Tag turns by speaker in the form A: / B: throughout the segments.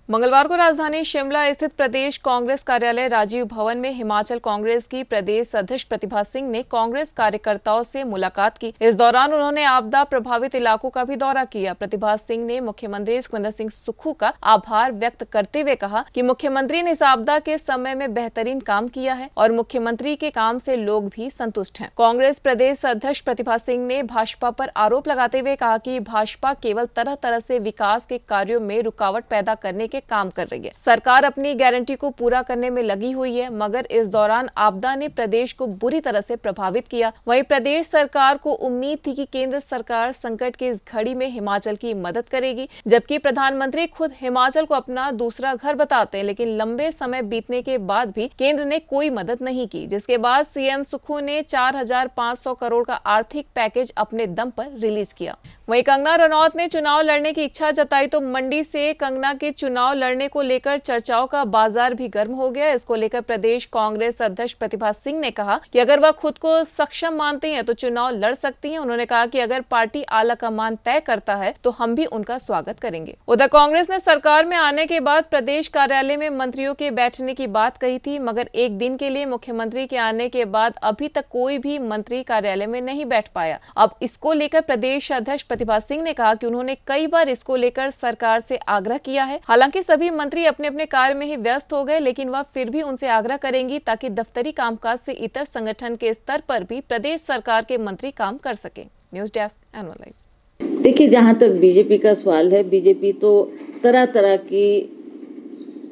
A: मंगलवार को राजधानी शिमला स्थित प्रदेश कांग्रेस कार्यालय राजीव भवन में हिमाचल कांग्रेस की प्रदेश अध्यक्ष प्रतिभा सिंह ने कांग्रेस कार्यकर्ताओं से मुलाकात की। इस दौरान उन्होंने आपदा प्रभावित इलाकों का भी दौरा किया। प्रतिभा सिंह ने मुख्यमंत्री सुखविंदर सिंह सुक्खू का आभार व्यक्त करते हुए कहा कि मुख्यमंत्री ने इस आपदा के समय में बेहतरीन काम किया है और मुख्यमंत्री के काम से लोग भी संतुष्ट हैं। कांग्रेस प्रदेश अध्यक्ष प्रतिभा सिंह ने भाजपा पर आरोप लगाते हुए कहा कि भाजपा केवल तरह तरह से विकास के कार्यों में रुकावट पैदा करने के काम कर रही है। सरकार अपनी गारंटी को पूरा करने में लगी हुई है, मगर इस दौरान आपदा ने प्रदेश को बुरी तरह से प्रभावित किया। वहीं प्रदेश सरकार को उम्मीद थी कि केंद्र सरकार संकट की इस घड़ी में हिमाचल की मदद करेगी, जबकि प्रधानमंत्री खुद हिमाचल को अपना दूसरा घर बताते हैं, लेकिन लंबे समय बीतने के बाद भी केंद्र ने कोई मदद नहीं की, जिसके बाद सीएम सुक्खू ने 4,500 करोड़ का आर्थिक पैकेज अपने दम पर रिलीज किया। वहीं कंगना रनौत ने चुनाव लड़ने की इच्छा जताई तो मंडी से कंगना के चुनाव लड़ने को लेकर चर्चाओं का बाजार भी गर्म हो गया। इसको लेकर प्रदेश कांग्रेस अध्यक्ष प्रतिभा सिंह ने कहा कि अगर वह खुद को सक्षम मानती हैं तो चुनाव लड़ सकती हैं। उन्होंने कहा कि अगर पार्टी आला कमान तय करता है तो हम भी उनका स्वागत करेंगे। उधर कांग्रेस ने सरकार में आने के बाद प्रदेश कार्यालय में मंत्रियों के बैठने की बात कही थी, मगर एक दिन के लिए मुख्यमंत्री के आने के बाद अभी तक कोई भी मंत्री कार्यालय में नहीं बैठ पाया। अब इसको लेकर प्रदेश अध्यक्ष प्रतिभा सिंह ने कहा कि उन्होंने कई बार इसको लेकर सरकार से आग्रह किया है। हालांकि सभी मंत्री अपने अपने कार्य में ही व्यस्त हो गए, लेकिन वह फिर भी उनसे आग्रह करेंगी ताकि दफ्तरी कामकाज से इतर संगठन के स्तर पर भी प्रदेश सरकार के मंत्री काम कर सके। News desk annual live.
B: देखिए, जहां तक बीजेपी का सवाल है, बीजेपी तो तरह तरह की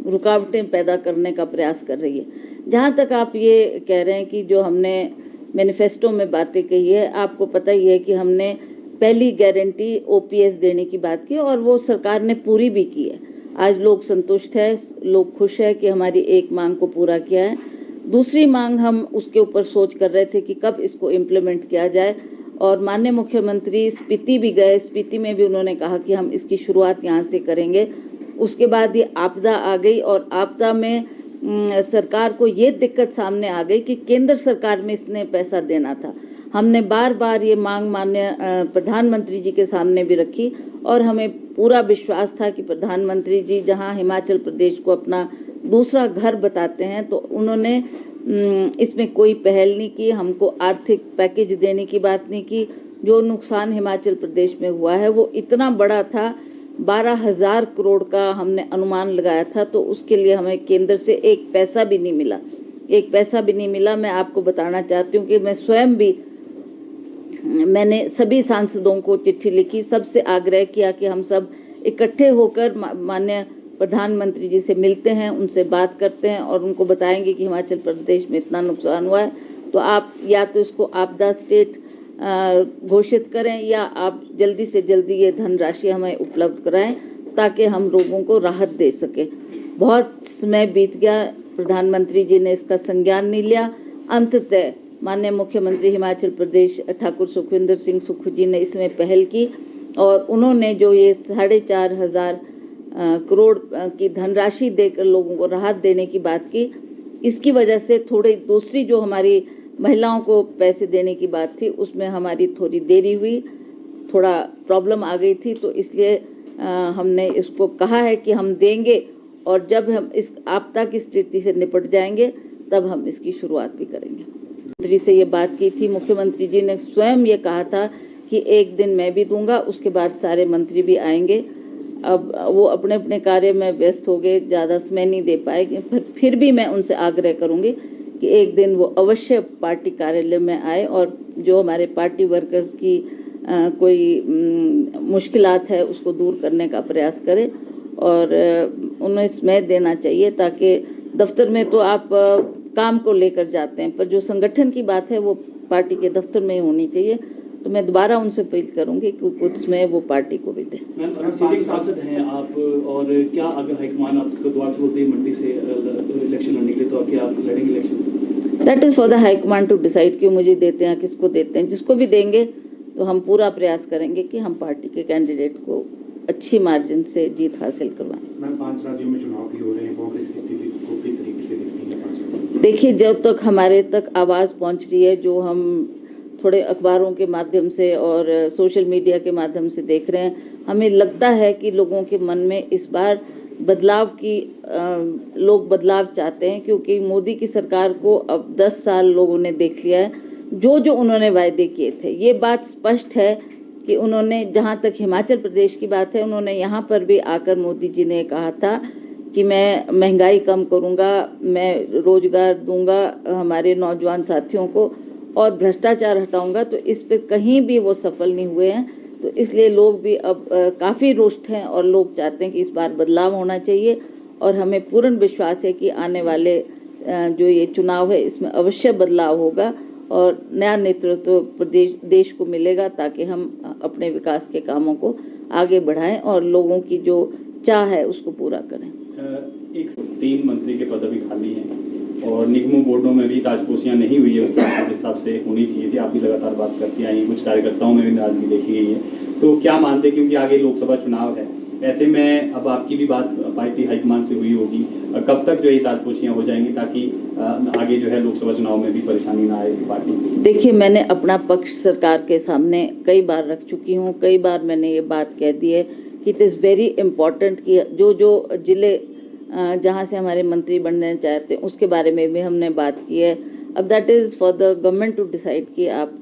B: रुकावटें पैदा करने का प्रयास कर रही है। जहां तक आप ये कह रहे हैं कि जो हमने मैनिफेस्टो में बातें कही है, आपको पता ही है कि हमने पहली गारंटी ओपीएस देने की बात की और वो सरकार ने पूरी भी की है। आज लोग संतुष्ट है, लोग खुश है कि हमारी एक मांग को पूरा किया है। दूसरी मांग हम उसके ऊपर सोच कर रहे थे कि कब इसको इम्प्लीमेंट किया जाए, और माननीय मुख्यमंत्री स्पीति भी गए। स्पीति में भी उन्होंने कहा कि हम इसकी शुरुआत यहाँ से करेंगे। उसके बाद ये आपदा आ गई और आपदा में सरकार को ये दिक्कत सामने आ गई कि केंद्र सरकार में इसने पैसा देना था। हमने बार बार ये मांग माननीय प्रधानमंत्री जी के सामने भी रखी और हमें पूरा विश्वास था कि प्रधानमंत्री जी जहां हिमाचल प्रदेश को अपना दूसरा घर बताते हैं, तो उन्होंने इसमें कोई पहल नहीं की। हमको आर्थिक पैकेज देने की बात नहीं की। जो नुकसान हिमाचल प्रदेश में हुआ है वो इतना बड़ा था, 12,000 करोड़ का हमने अनुमान लगाया था, तो उसके लिए हमें केंद्र से एक पैसा भी नहीं मिला। एक पैसा भी नहीं मिला। मैं आपको बताना चाहती हूँ कि मैं स्वयं भी, मैंने सभी सांसदों को चिट्ठी लिखी, सबसे आग्रह किया कि हम सब इकट्ठे होकर माननीय प्रधानमंत्री जी से मिलते हैं, उनसे बात करते हैं और उनको बताएंगे कि हिमाचल प्रदेश में इतना नुकसान हुआ है, तो आप या तो इसको आपदा स्टेट घोषित करें या आप जल्दी से जल्दी ये धनराशि हमें उपलब्ध कराएं ताकि हम लोगों को राहत दे सके। बहुत समय बीत गया, प्रधानमंत्री जी ने इसका संज्ञान नहीं लिया। अंततः माननीय मुख्यमंत्री हिमाचल प्रदेश ठाकुर सुखविंदर सिंह सुक्खू जी ने इसमें पहल की और उन्होंने जो ये 4,500 करोड़ की धनराशि देकर लोगों को राहत देने की बात की, इसकी वजह से थोड़ी दूसरी जो हमारी महिलाओं को पैसे देने की बात थी उसमें हमारी थोड़ी देरी हुई, थोड़ा प्रॉब्लम आ गई थी, तो इसलिए हमने इसको कहा है कि हम देंगे और जब हम इस आपदा की स्थिति से निपट जाएंगे तब हम इसकी शुरुआत भी करेंगे। मुख्यमंत्री से ये बात की थी, मुख्यमंत्री जी ने स्वयं ये कहा था कि एक दिन मैं भी दूंगा, उसके बाद सारे मंत्री भी आएंगे। अब वो अपने अपने कार्य में व्यस्त हो गए, ज़्यादा समय नहीं दे पाएंगे, फिर भी मैं उनसे आग्रह करूंगी कि एक दिन वो अवश्य पार्टी कार्यालय में आए और जो हमारे पार्टी वर्कर्स की कोई मुश्किलात है उसको दूर करने का प्रयास करें और उन्हें समय देना चाहिए, ताकि दफ्तर में तो आप काम को लेकर जाते हैं, पर जो संगठन की बात है वो पार्टी के दफ्तर में ही होनी चाहिए। तो मैं दोबारा उनसे अपील करूंगी कि कुछ समय वो पार्टी को भी दें।
C: सांसद हैं आप, और क्या अगर हाईकमान आपको द्वार से बोलते हैं मंडी से इलेक्शन लड़ने के लिए, तो क्या आप लड़ेंगे election?
B: That is for the high command to decide क्यों मुझे देते हैं, किसको देते हैं। जिसको भी देंगे तो हम पूरा प्रयास करेंगे कि हम पार्टी के कैंडिडेट को अच्छी मार्जिन से जीत हासिल करवाएं।
D: मैम, 5 राज्यों में चुनाव भी हो रहे हैं, कांग्रेस की स्थिति को किस तरीके से देखती है 5 राज्यों में?
B: देखिए, जब तक हमारे तक आवाज़ पहुंच रही है, जो हम थोड़े अखबारों के माध्यम से और सोशल मीडिया के माध्यम से देख रहे हैं, हमें लगता है कि लोगों के मन में इस बार बदलाव की लोग बदलाव चाहते हैं, क्योंकि मोदी की सरकार को अब 10 साल लोगों ने देख लिया है। जो जो उन्होंने वायदे किए थे, ये बात स्पष्ट है कि उन्होंने, जहाँ तक हिमाचल प्रदेश की बात है, उन्होंने यहाँ पर भी आकर मोदी जी ने कहा था कि मैं महंगाई कम करूँगा, मैं रोजगार दूंगा हमारे नौजवान साथियों को और भ्रष्टाचार हटाऊंगा। तो इस पे कहीं भी वो सफल नहीं हुए हैं। तो इसलिए लोग भी अब काफ़ी रुष्ट हैं और लोग चाहते हैं कि इस बार बदलाव होना चाहिए। और हमें पूर्ण विश्वास है कि आने वाले जो ये चुनाव है, इसमें अवश्य बदलाव होगा और नया नेतृत्व प्रदेश देश को मिलेगा, ताकि हम अपने विकास के कामों को आगे बढ़ाएं और लोगों की जो चाह है उसको पूरा करें।
E: एक 3 मंत्री के पद अभी खाली हैं और निगमों बोर्डों में भी ताजपोशियां नहीं हुई है उस हिसाब से होनी चाहिए थी। आप भी लगातार बात करती आई हैं, कुछ कार्यकर्ताओं में भी नाराजगी देखी गई है। तो क्या मानते, क्योंकि आगे लोकसभा चुनाव है, ऐसे में अब आपकी भी बात पार्टी हाईकमान से हुई होगी, कब तक जो ये ताजपोशियां हो जाएंगी ताकि आगे जो है लोकसभा चुनाव में भी परेशानी ना आए पार्टी?
B: देखिए, मैंने अपना पक्ष सरकार के सामने कई बार रख चुकी हूँ। कई बार मैंने ये बात कह दी है कि इट इज़ वेरी इम्पॉर्टेंट कि जो जिले जहाँ से हमारे मंत्री बनना चाहते हैं उसके बारे में भी हमने बात की है। अब that is for the government to decide कि आप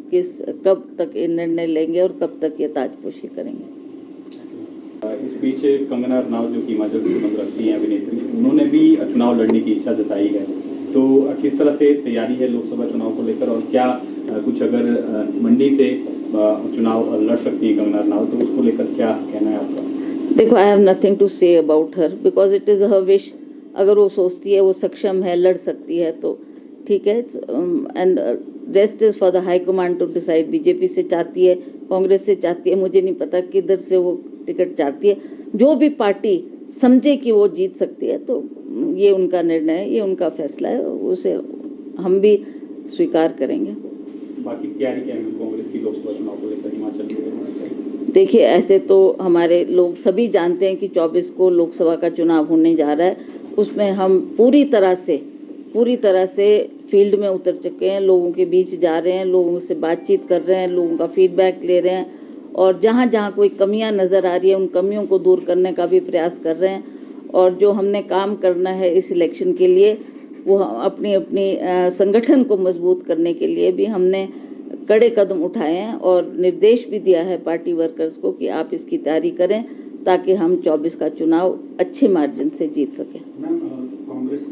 B: कब तक ये निर्णय लेंगे और कब तक ये ताजपोशी करेंगे।
E: इस बीच कंगना रनावत, जो कि हिमाचल से संबंध रखती हैं अभिनेत्री, उन्होंने भी चुनाव लड़ने की इच्छा जताई है। तो किस तरह से तैयारी है लोकसभा चुनाव को लेकर, और क्या कुछ अगर मंडी से चुनाव लड़ सकती है कंगना रनावत, तो उसको लेकर क्या कहना है आपका?
B: देखो, I have nothing to say about her because it is her wish. अगर वो सोचती है, वो सक्षम है, लड़ सकती है तो ठीक है, and rest is for the high command to decide. BJP से चाहती है, कांग्रेस से चाहती है, मुझे नहीं पता किधर से वो टिकट चाहती है। जो भी पार्टी समझे कि वो जीत सकती है तो ये उनका निर्णय है, ये उनका फैसला है, उसे हम भी स्वीकार करेंगे।
E: बाकी तैयारी क्या है कांग्रेस की लोकसभा चुनाव को लेकर हिमाचल में?
B: देखिए, ऐसे तो हमारे लोग सभी जानते हैं कि 24 को लोकसभा का चुनाव होने जा रहा है। उसमें हम पूरी तरह से फील्ड में उतर चुके हैं, लोगों के बीच जा रहे हैं, लोगों से बातचीत कर रहे हैं, लोगों का फीडबैक ले रहे हैं और जहाँ जहाँ कोई कमियां नज़र आ रही है उन कमियों को दूर करने का भी प्रयास कर रहे हैं। और जो हमने काम करना है इस इलेक्शन के लिए, वो अपनी संगठन को मजबूत करने के लिए भी हमने कड़े कदम उठाए हैं और निर्देश भी दिया है पार्टी वर्कर्स को कि आप इसकी तैयारी करें ताकि हम 24 का चुनाव अच्छे मार्जिन से जीत सकें।